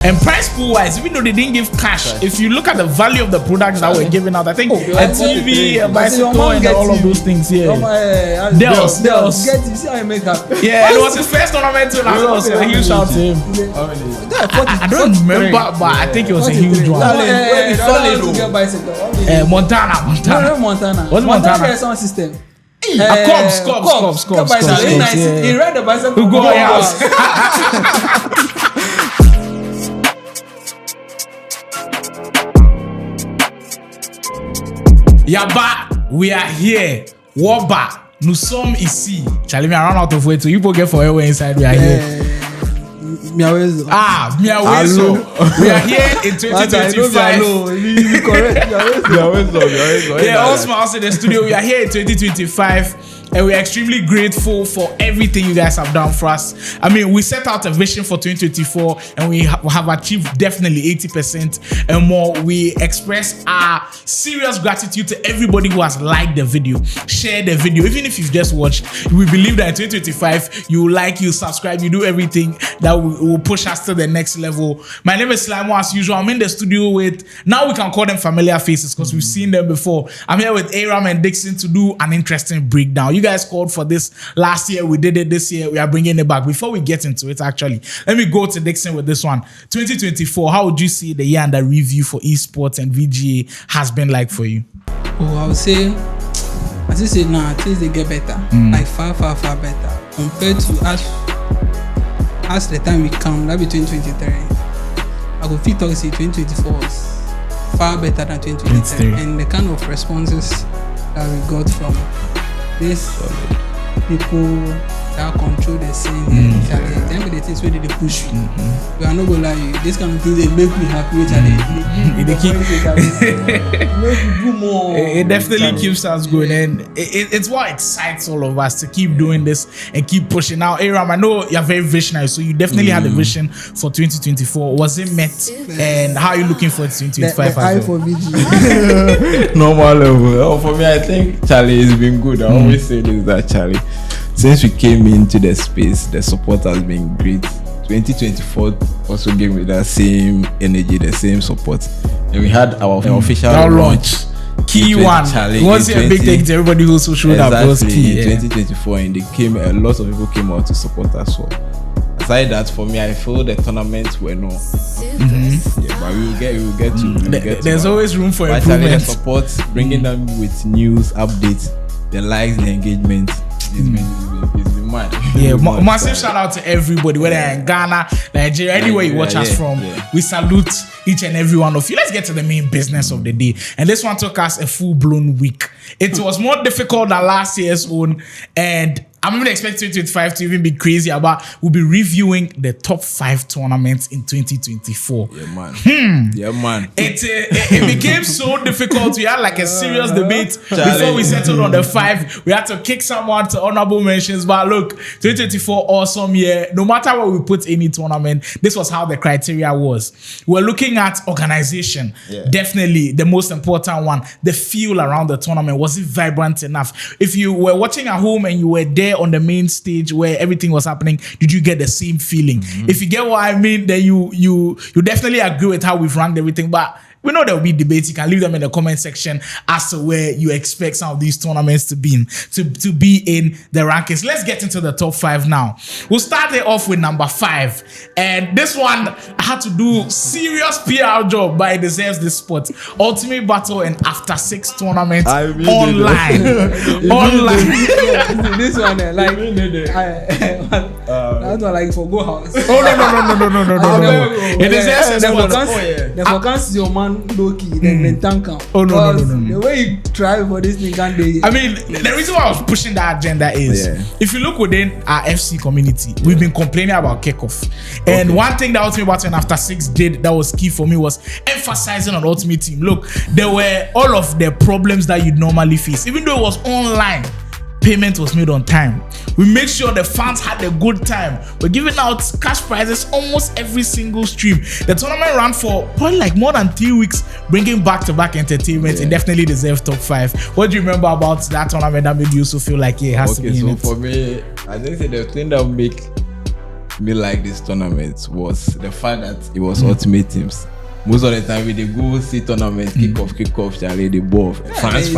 And price pool wise, even though they didn't give cash, if you look at the value of the products that were given out, I think a TV, a bicycle, and all of those things. Yeah, Dels. You see how you make up. Yeah, it was his first tournament too. So a huge shout to him. I don't remember, but I think it was a huge one. Montana. What's Montana? Sound system. Cops. He read the bicycle. Who go house? Yaba, we are here. Waba, nous sommes ici. Charlie, me run out of way to you people get forever inside. We are here. Miawezo. Miawezo. We are here in 2025. You correct. Miawezo. Yeah, also in the studio. We are here in 2025. And we are extremely grateful for everything you guys have done for us. I mean, we set out a vision for 2024 and we have achieved definitely 80% and more. We express our serious gratitude to everybody who has liked the video, shared the video. Even if you've just watched, we believe that in 2025, you like, you subscribe, you do everything that will push us to the next level. My name is Slimo as usual. I'm in the studio with, now we can call them familiar faces because we've seen them before. I'm here with Aram and Dixon to do an interesting breakdown. You guys called for this last year. We did it this year. We are bringing it back. Before we get into it, actually, let me go to Dixon with this one. 2024, how would you see the year under review for esports and VGA has been like for you? Oh, I would say, as you say now, things they get better. Like far better. Compared to us the time we come, that be 2023. I could feel talk say 2024 was far better than 2023. And the kind of responses that we got from these people that control the scene, them the things where they push you. We are not gonna lie you. This kind of things they make me happy. It definitely keeps us going, and it's what excites all of us to keep doing this and keep pushing. Now, Aram, I know you're very visionary, so you definitely had a vision for 2024. Was it met? And how are you looking for 2025? The for VG. Normal level. For me, I think Charlie has been good. I always say this, that Charlie, since we came into the space, the support has been great. 2024 also gave me that same energy, the same support. And we had our official launch. Key one. Charlie, was a big thing to everybody who showed up. Was key. 2024, and they came. A lot of people came out to support us. So aside that, for me, I feel the tournaments were not. But we will get to. There's always room for improvement. The support, bringing them with news, updates, the likes, the engagement. It's been mad. Yeah, massive shout out to everybody, whether in Ghana, Nigeria, anywhere you watch us from. We salute each and every one of you. Let's get to the main business of the day. And this one took us a full-blown week. It was more difficult than last year's one, and I'm even expecting 2025 to even be crazier, but we'll be reviewing the top 5 tournaments in 2024. Yeah, man. Yeah, man. It became so difficult. We had like a serious debate before we settled on the 5. We had to kick someone to honorable mentions. But look, 2024, awesome year. No matter what we put any tournament, this was how the criteria was. We're looking at organization. Yeah. Definitely the most important one. The feel around the tournament. Was it vibrant enough? If you were watching at home and you were there on the main stage where everything was happening, did you get the same feeling? If you get what I mean, then you definitely agree with how we've ranked everything. But we know there will be debates. You can leave them in the comment section as to where you expect some of these tournaments to be in the rankings. Let's get into the top 5 now. We'll start it off with number 5. And this one, I had to do serious PR job, but it deserves this spot. Ultimate Battle and After 6 tournament online. This one, like, that's what like for Go House. Oh, no. It deserves this spot. The focus your man low key, then tank him. Oh no. The way you try for this thing, can't they? I mean, the reason why I was pushing that agenda is if you look within our FC community, we've been complaining about kickoff. And one thing that Ultimate Battle and After 6 did that was key for me was emphasizing on Ultimate Team. Look, there were all of the problems that you'd normally face, even though it was online. Payment was made on time. We make sure the fans had a good time. We're giving out cash prizes almost every single stream. The tournament ran for probably like more than 3 weeks, bringing back-to-back entertainment. It definitely deserves top 5. What do you remember about that tournament that made you also feel like it has to be in it? So for me, I think the thing that make me like this tournament was the fact that it was ultimate teams. Most of the time we they go see tournament, kick off, Charlie, the ball. France.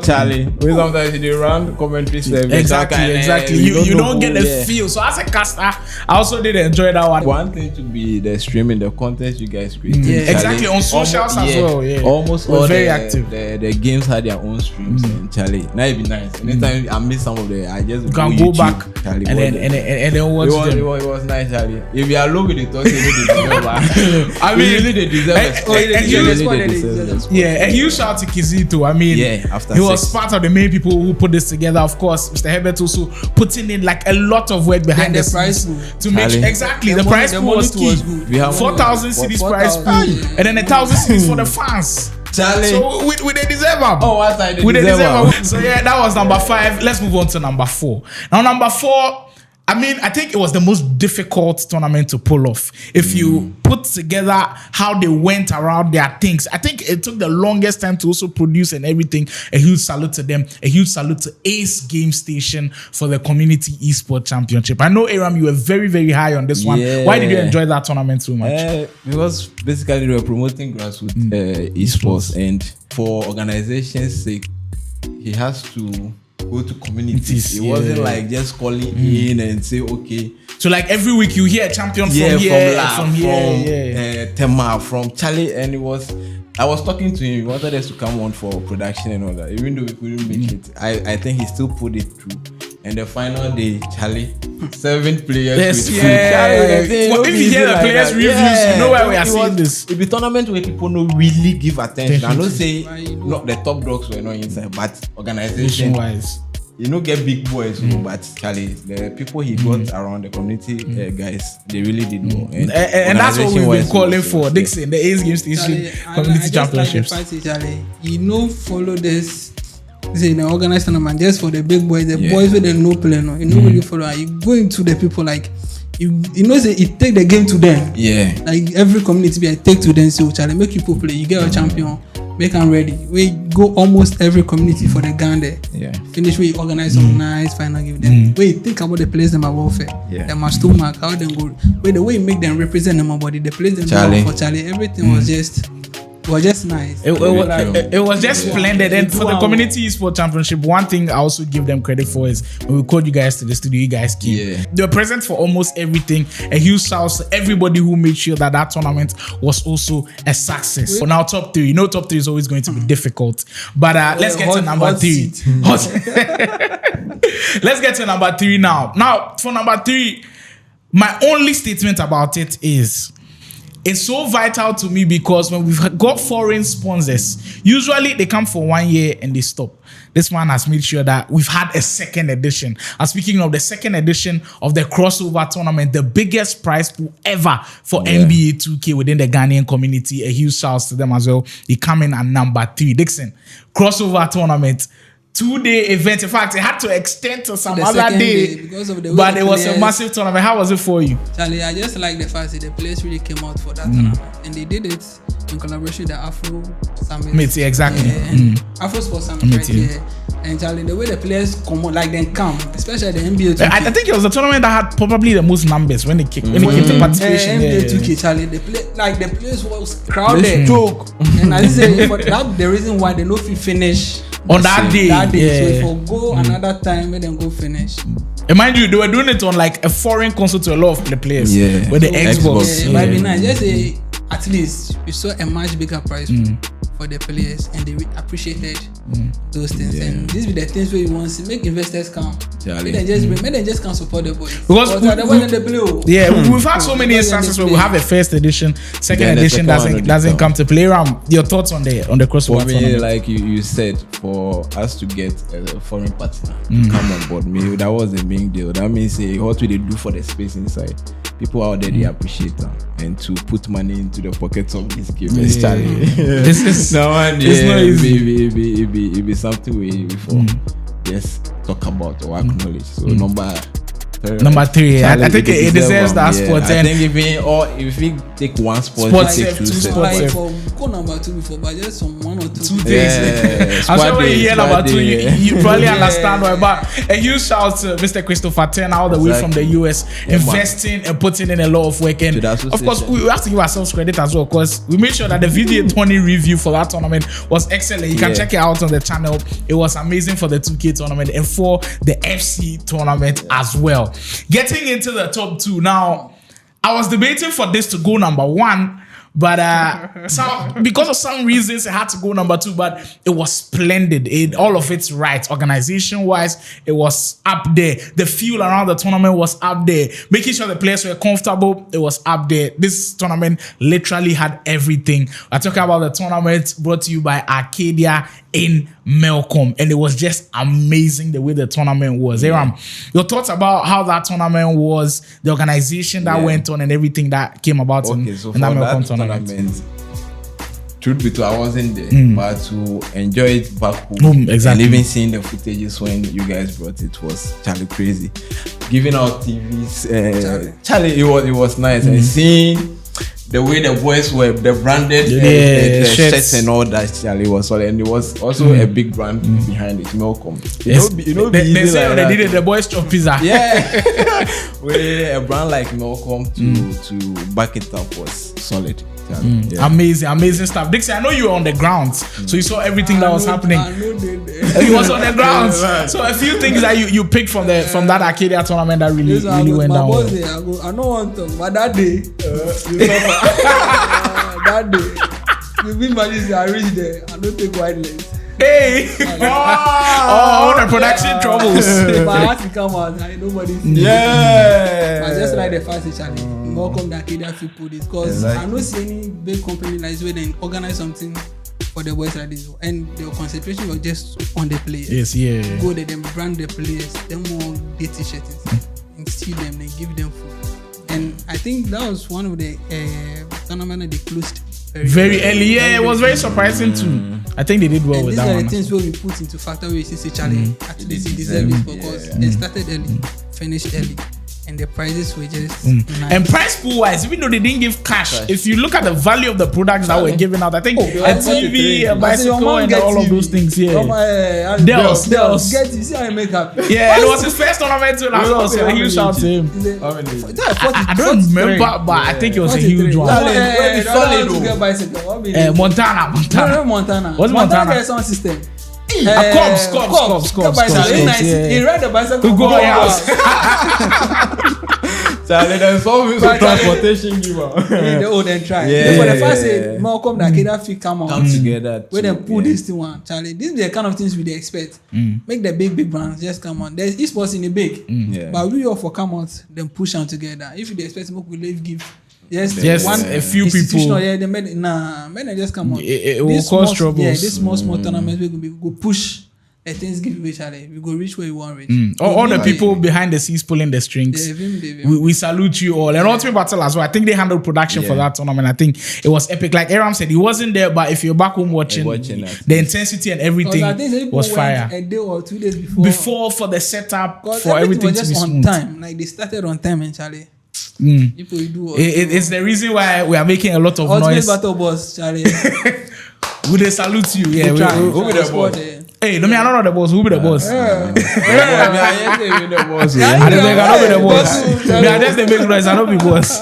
Charlie. We sometimes they run commentary service. Exactly. You don't get the feel. So as a caster, I also did enjoy that one. One thing to be the streaming, the content you guys create. Exactly, on socials as well. Yeah. Almost all very active. The games had their own streams and Charlie. Now it'd be nice. Anytime I miss some of the, I just can go back Charlie, and then watch them. It was nice, Charlie. If you are low with the talk, you deserve. I mean, really they deserve it. Yeah, a huge shout to Kizito. I mean, after he was part of the main people who put this together. Of course, Mr. Herbert also putting in like a lot of work behind the price to make exactly the price pool was key. 4,000 cedis price pool, and then 1,000 cedis for the fans. Charlie. So we they deserve them. Oh, what I we deserve them. So yeah, that was number 5. Let's move on to number 4. Now number 4. I mean, I think it was the most difficult tournament to pull off. If you put together how they went around their things, I think it took the longest time to also produce and everything. A huge salute to them. A huge salute to Ace Game Station for the Community Esports Championship. I know, Aram, you were very, very high on this one. Why did you enjoy that tournament so much? Because basically they were promoting grassroots esports, and for organization's sake, he has to go to communities. It wasn't like just calling in and say okay. So like every week you hear a champion from Tema, from Charlie, and it was. I was talking to him. He wanted us to come on for production and all that. Even though we couldn't make it, I think he still put it through. And the final day, Charlie, 7 players. Yes, well, if you hear the players' reviews, you know where we are seeing this. It's a tournament where people don't really give attention. I don't say not the top dogs were not inside, but organization wise, you know, get big boys, but Charlie, the people he got around the community guys, they really did well. And that's what we've been calling for. Dixon, the Ace Game Station Community Championships. Charlie, you know, follow this. Say the organized tournament just for the big boys, the boys with the no play, no, you know, really follow. You go into the people like you know, say it take the game to them. Yeah, like every community be I take to them. So Charlie, make people play. You get a champion, make them ready. We go almost every community for the gun there. Yeah, finish where you organize some nice final give them. Where you think about the place them are welfare. Yeah, them are stomach, how them go. Where the way you make them represent them body, the place them for Charlie. Everything was just nice. It was just splendid. And for the Community Esports Championship, one thing I also give them credit for is when we called you guys to the studio, you guys came. Yeah. They were present for almost everything. A huge shout to everybody who made sure that tournament was also a success. So now top 3. You know top 3 is always going to be difficult. But let's get to number 3. Let's get to number 3 now. Now, for number 3, my only statement about it is it's so vital to me because when we've got foreign sponsors, usually they come for 1 year and they stop. This one has made sure that we've had a second edition. And speaking of the second edition of the crossover tournament, the biggest prize pool ever for NBA 2K within the Ghanaian community. A huge shout to them as well. They come in at number 3. Dixon, crossover tournament. 2-day event. In fact, it had to extend to some other day because of the but it was a massive tournament. How was it for you? Charlie, I just like the fact that the players really came out for that tournament, and they did it in collaboration with the Afro Summit. Exactly. Afro Sports Summit right here. And Charlie, the way the players come out, like they come, especially the NBA 2K. I think it was the tournament that had probably the most numbers when it came to participation. NBA 2K, Charlie, the players was crowded. Joke. And I say for that the reason why they no finish on that day. So if we go another time, let them go finish. And mind you, they were doing it on like a foreign console to a lot of the players. Yeah. With the Xbox. It might be nice. Just say at least we saw a much bigger prize for the players, and they appreciated those things. Yeah. And these be the things where you want to make investors come. Make them just come support the boys. Because we've had so many instances where we have a first edition, second edition doesn't come to play. Your thoughts on the crossover? For me, like you said, for us to get a foreign partner come on board, that was the main deal. That means what will they do for the space inside? People out there, they appreciate them, and to put money into the pockets of these gamers, Charlie. This is no one. It's not easy. It be something we before. Just talk about or acknowledge. So number Number 3. I think it deserves that one, spot. I And think if we take one spot, Sports we take F, 2 two spots. spots. Like for go number 2 before, but just some 1 or 2 2 days. days. Yeah, I'm sure when you squad hear day, number squad 2, day, you probably Yeah. understand why. But a huge shout to Mr. Christopher Ten, all the way from the US, investing and putting in a lot of work. And To the of course, association. we have to give ourselves credit as well, because we made sure that the VDA 20 review for that tournament was excellent. You can check it out on the channel. It was amazing for the 2K tournament and for the FC tournament as well. Getting into the top 2 now, I was debating for this to go number 1, but because of some reasons it had to go number 2. But it was splendid. All of it's right. Organization wise, it was up there. The feel around the tournament was up there. Making sure the players were comfortable, it was up there. This tournament literally had everything. I'm talking about the tournament brought to you by Arcadia in Melcombe, and it was just amazing the way the tournament was. Aram, your thoughts about how that tournament was, the organization that went on, and everything that came about in So that for Melcombe that tournament. truth be told, I wasn't there, but to enjoy it back home, exactly. and even seeing the footages when you guys brought it was crazy. Giving out TVs, Charlie, it was nice, and seeing the way the boys were, the branded the shirts and all that, Charlie, was solid, and it was also a big brand behind it, Melcombe. They say they did it, the boys chop pizza. Yeah, with a brand like Melcombe to back it up was solid. Yeah. Amazing stuff. Dixie, I know you were on the ground, so you saw everything that was happening. I know they He was on the ground. So a few things that you picked from that Arcadia tournament that really went down well. I don't want to, but that day, that day, you imagine I reached there. I don't take white lens. Hey! all the production troubles. But I had to come out. Nobody. Yeah. I just like the fact that Charlie, welcome the Arcadia people this, because I don't see any big company like this where they organize something for the boys like this, and the concentration was just on the players. Yes, yeah. Go there, then brand the players, then more get t-shirts and see them, then give them food. And I think that was one of the tournament they closed very early. Yeah, it was very surprising too. I think they did well with that one. These are the things where we put into factor where you see Charlie actually they deserve it, because they started early, finished early, and the prizes were just nice. And price pool wise, even though they didn't give cash, if you look at the value of the products that were given out, I think a TV, a bicycle, and all of those things. Yeah, Dels. Get you see how you make happy. Yeah, it was his first tournament too as well, so a huge shout to him. I don't remember, but I think it was a huge one. Montana. What's Montana? There's sound system. Cops. He ride the bicycle. Go house. Charlie, there's always a transportation giver. The old and try. Yeah. But the first say, Malcolm, that Arcadia fit come together. When they pull this thing one, Charlie, this is the kind of things we expect. Make the big brands just come on. There's esports in the big, but we all for come out, then push them together. If you expect smoke, we give. Yes, one a few people. Yeah, they made men just come on. It will cause troubles. Yeah, this small tournaments we go push. Things give you Charlie. We go reach where you want reach. All the people behind the scenes pulling the strings. We salute you all. And Ultimate Battle as well. I think they handled production for that tournament. I think it was epic. Like Aram said, he wasn't there, but if you're back home watching the intensity and everything was fire. A day or 2 days before for the setup, for everything was to be just smooth. on time. Like they started on time, and Charlie. People do. It's the reason why we are making a lot of Ultimate noise. Battle boss, Charlie. Would they salute you? Yeah, who be the boss? Hey, no, me, I don't know the boss. Who be the boss? I I don't be the boss. Me, I just the big noise. I don't be boss.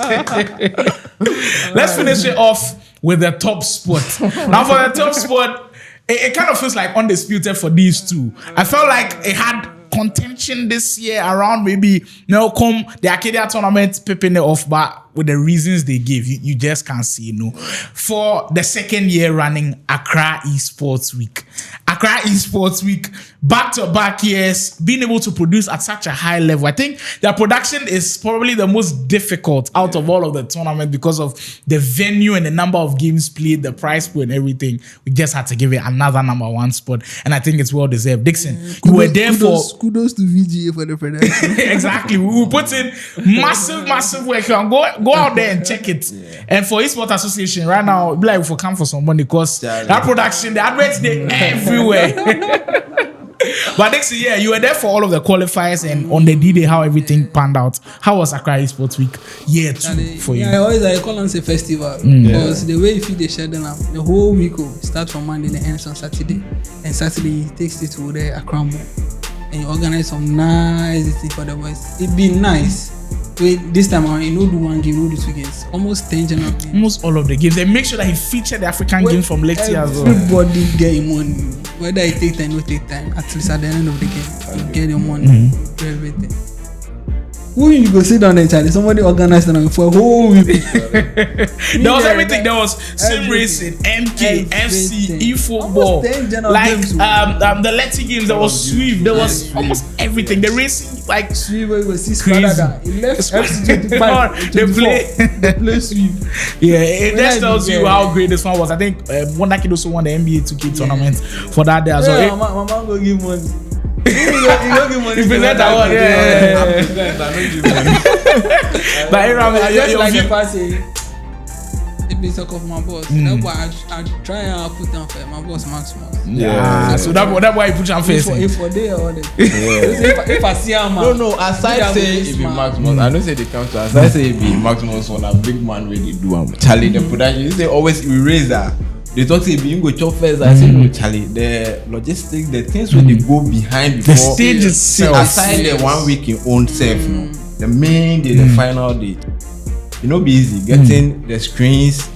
Let's finish it off with the top spot. Now, for the top spot, it kind of feels like undisputed for these two. I felt like it had contention this year around maybe Melcombe, the Arcadia tournament, pipping it off, but with the reasons they give, you just can't see, For the second year running Accra Esports Week. Accra Esports Week, back-to-back years, being able to produce at such a high level. I think their production is probably the most difficult out of all of the tournament because of the venue and the number of games played, the prize pool and everything. We just had to give it another number one spot, and I think it's well deserved. Dixon, you were there kudos to VGA for the production. Exactly. We will put in massive work. Go out there and check it. And for Esports Association, right now, it'd be like if we come for some money because that production, the adverts, they everywhere. But next year, you were there for all of the qualifiers and on the D-Day, how everything panned out. How was Accra Esports Week year 2 for you? I always call it a festival because the way you feel they schedule up, the whole week will start from Monday and ends on Saturday. And Saturday he takes it to the Accra Mall and you organize some nice thing for the boys. It'd be nice. Wait, this time around, you know, do one game, you know, do 2 games. Almost 10 general games. Almost all of the games. They make sure that he featured the African games from last year as well. Everybody get him money. Whether it take time or not take time, at least at the end of the game, you get your money for everything. Who you go sit down there, Charlie? Somebody organized them for a whole week. There was everything. There was sim racing, MK, FC, eFootball, like the Letty games. There was Sweep. There was almost everything. The racing, like Sweep, was 6 crazy. He left FC 25. They play Sweep. Yeah, it just tells you how great this one was. I think Wonder Kid also won the NBA 2K tournament for that day as well. Yeah, my man go give money. You go give money. You present that one, But I just like the past it be talk of my boss. That's why I try and put down for my boss Maximus. Yeah. So that's why you put your face. If for day or day. If I see him, no. Aside say it be Maximus, I don't say they come to. Aside say it be Maximus on a big man really do. Charlie the production. You say always erase that. They talk say being go chop first. I say no, Charlie. The logistics, the things when they go behind before the stage itself. Aside the 1 week in own self, the main day, the final day. You know, be easy getting the screens,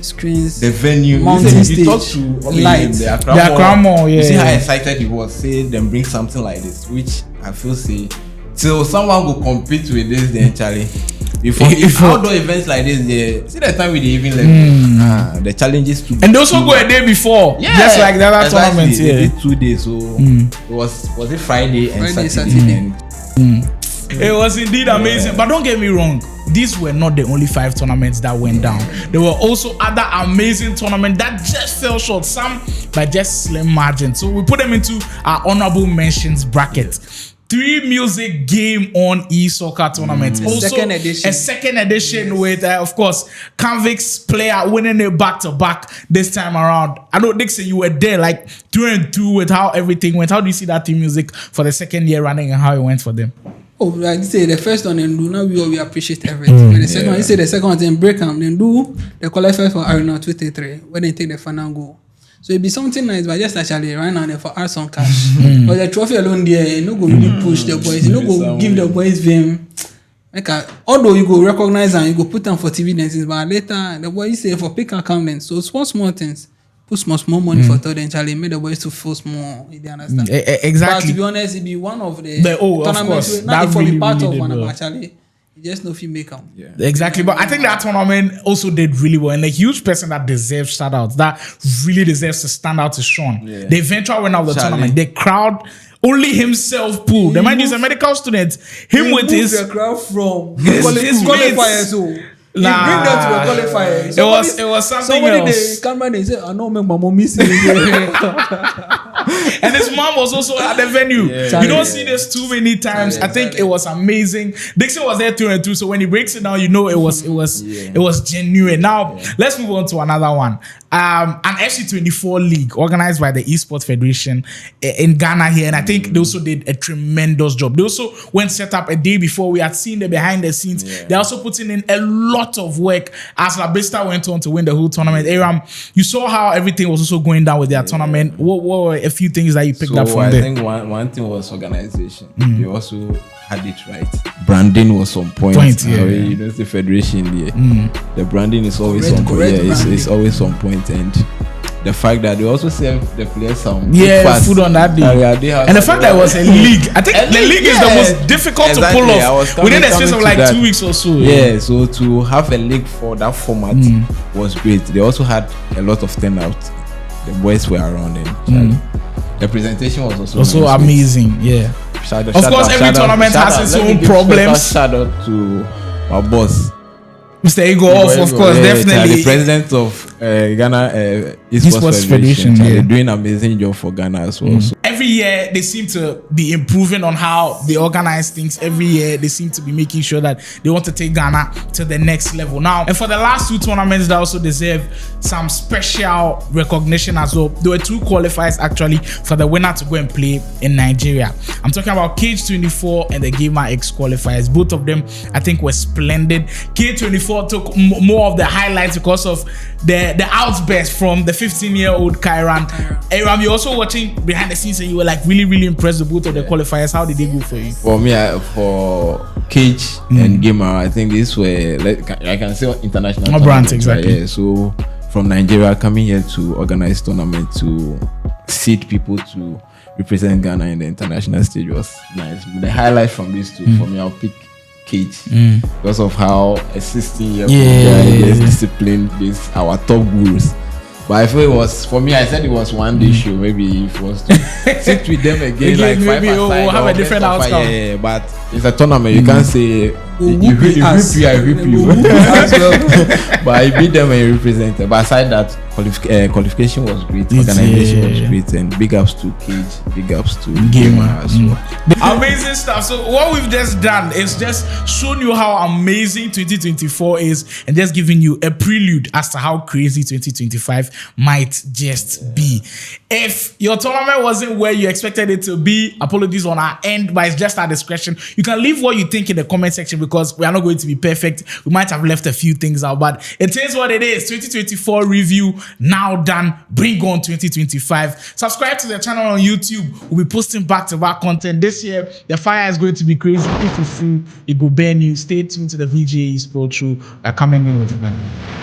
the venue. You talk to lights, the Accra Mall. You see how excited he was. Say them bring something like this, which I feel say till someone go compete with this, then Charlie. Before outdoor events like this, see the time we even left the challenges too. And they also go a day before, just like the other tournament. They did 2 days, so it was it Friday and Saturday. It was indeed amazing, but don't get me wrong. These were not the only 5 tournaments that went down. There were also other amazing tournaments that just fell short, some by just slim margins. So we put them into our honorable mentions bracket. 3 music game on e-soccer tournament. Also, a second edition with, of course, Convicts player winning it back to back this time around. I know, Dixon, you were there, like through and through with how everything went. How do you see that team music for the second year running and how it went for them? Oh, like you say, the first one then do now we appreciate everything. And the second one, you say the second one then break them, then do the qualifier for Arena 233 when they take the final goal. So it be something nice, but just actually right now for us some cash. But the trophy alone there, you no go really push the boys, you no go give the boys them. Like although you go recognize and you go put them for TV dances, but later the boys say for pick account then. So small things. Put small money for third and Charlie made the boys to feel small. You understand? Exactly. But to be honest, it be one of the tournaments. Not for the part of one of actually. You just know if you make them. Yeah. Exactly. But I think that tournament also did really well. And a huge person that deserves shout outs, that really deserves to stand out is Sean. Yeah. The eventual winner of the tournament. The crowd, only himself pulled. The man is a medical student. Him with his the crowd from qualifiers. You bring them to a qualifier. It was something else. The camera they say, I know make my mom missing. And his mom was also at the venue. You don't see this too many times. I think it was amazing. Dixon was there through and through. So when he breaks it down, you know it was genuine. Now let's move on to another one. An FC24 league organized by the Esports Federation in Ghana here, and I think they also did a tremendous job. They also went set up a day before. We had seen the behind the scenes. They're also putting in a lot of work as La Besta went on to win the whole tournament. Aram, you saw how everything was also going down with their tournament. What were a few things that you picked up from there? I think one thing was organization. They also had it right. Branding was on point. You know, the federation here. The branding is always on point. It's always on point. And the fact that they also serve the players some food on that day. And the fact that it was a league. I think the league is the most difficult to pull off within the space of like 2 weeks or so. Yeah, so to have a league for that format was great. They also had a lot of turnout. The boys were around and the presentation was also amazing. Yeah. Of course, every tournament has its own problems. Shout out to our boss, Mr. Ego, of course, definitely. The president of Ghana Esports Federation. They're doing an amazing job for Ghana as well. So every year they seem to be improving on how they organize things. Every year they seem to be making sure that they want to take Ghana to the next level. Now, and for the last 2 tournaments that also deserve some special recognition as well, there were 2 qualifiers actually for the winner to go and play in Nigeria. I'm talking about Cage 24 and the Gamer X qualifiers. Both of them, I think, were splendid. K24 took more of the highlights because of the outburst from the 15-year-old Kyran. Ram, you're also watching behind the scenes and you were like really impressed with both of the qualifiers. How did they go for you? For me, for Cage and Gamer, I think these were, I can say, international brands, exactly. Yeah, so from Nigeria coming here to organize tournament to seed people to represent Ghana in the international stage was nice. The highlight from these 2 for me, I'll pick Cage because of how a 16-year-old guy is disciplined. This our top gurus. But I feel it was, for me, I said it was one day show. Maybe if it was to sit with them again, like maybe 5 we'll have a different outcome. Yeah, but it's a tournament. You can't say you whip you, I whip you. But I beat them and represented. But aside that, qualification was great, organization was great, and big ups to Cage, big ups to Gamer as well. Amazing stuff. So what we've just done is just shown you how amazing 2024 is, and just giving you a prelude as to how crazy 2025 might just be. If your tournament wasn't where you expected it to be, apologies on our end, but it's just our discretion. You can leave what you think in the comment section because we are not going to be perfect. We might have left a few things out, but it is what it is. 2024 review now done. Bring on 2025. Subscribe to the channel on YouTube. We'll be posting back-to-back content this year. The fire is going to be crazy. If you see it will burn you. Stay tuned to the VGA Esports show. Coming in with it.